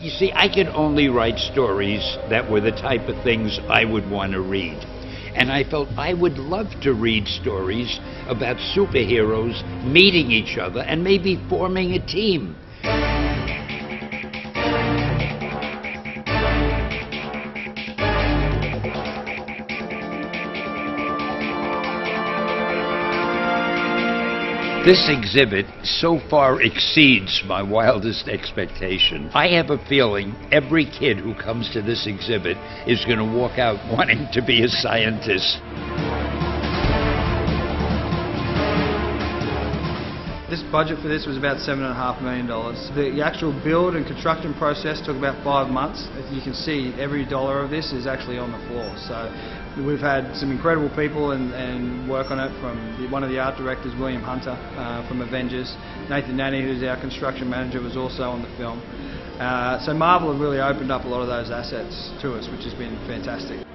You see, I could only write stories that were the type of things I would want to read. And I felt I would love to read stories about superheroes meeting each other and maybe forming a team. This exhibit so far exceeds my wildest expectation. I have a feeling every kid who comes to this exhibit is going to walk out wanting to be a scientist. This budget for this was about $7.5 million. The actual build and construction process took about 5 months. As you can see, every dollar of this is actually on the floor. So we've had some incredible people and work on it, from one of the art directors, William Hunter, from Avengers. Nathan Nanny, who's our construction manager, was also on the film. So Marvel have really opened up a lot of those assets to us, which has been fantastic.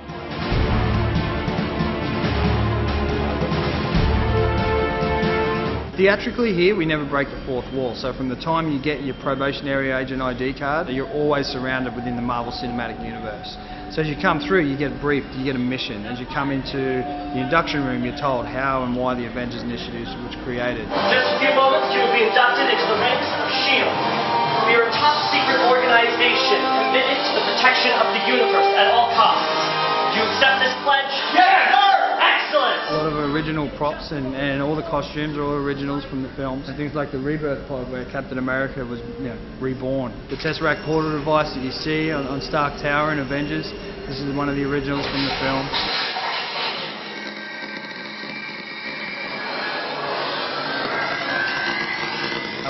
Theatrically here, we never break the fourth wall. So from the time you get your probationary agent ID card, you're always surrounded within the Marvel Cinematic Universe. So as you come through, you get briefed, you get a mission. As you come into the induction room, you're told how and why the Avengers Initiative was created. In just a few moments, you will be inducted into the ranks of S.H.I.E.L.D. We are a top-secret organization committed to the protection of the universe at all costs. Do you accept this pledge? Yes! Excellent! A lot of original props and all the costumes are all originals from the films. And things like the rebirth pod where Captain America was reborn. The Tesseract portal device that you see on Stark Tower in Avengers, this is one of the originals from the film.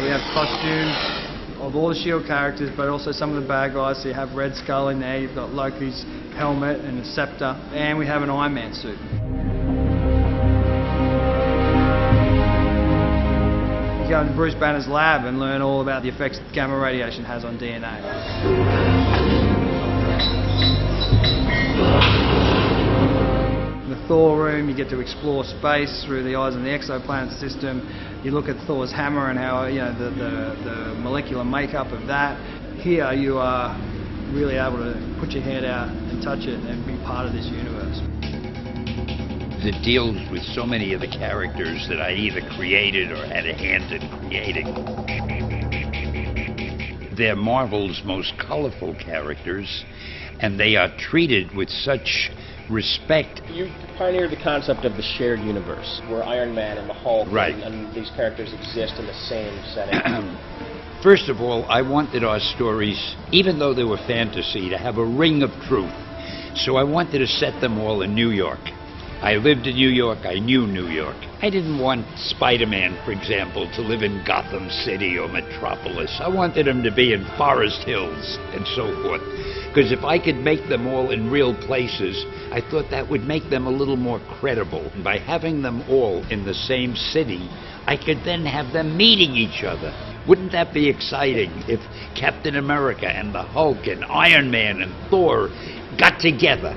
We have costumes of all the S.H.I.E.L.D. characters, but also some of the bad guys. So you have Red Skull in there, you've got Loki's helmet and a scepter, and we have an Iron Man suit. You go into Bruce Banner's lab and learn all about the effects that gamma radiation has on DNA. In the Thor room, you get to explore space through the eyes of the exoplanet system. You look at Thor's hammer and how the molecular makeup of that. Here you are really able to put your head out and touch it and be part of this universe. It deals with so many of the characters that I either created or had a hand in creating. They're Marvel's most colorful characters, and they are treated with such respect. You pioneered the concept of the shared universe, where Iron Man and the Hulk and these characters exist in the same setting. First of all, I wanted our stories, even though they were fantasy, to have a ring of truth. So I wanted to set them all in New York. I lived in New York, I knew New York. I didn't want Spider-Man, for example, to live in Gotham City or Metropolis. I wanted him to be in Forest Hills and so forth. Because if I could make them all in real places, I thought that would make them a little more credible. And by having them all in the same city, I could then have them meeting each other. Wouldn't that be exciting if Captain America and the Hulk and Iron Man and Thor got together?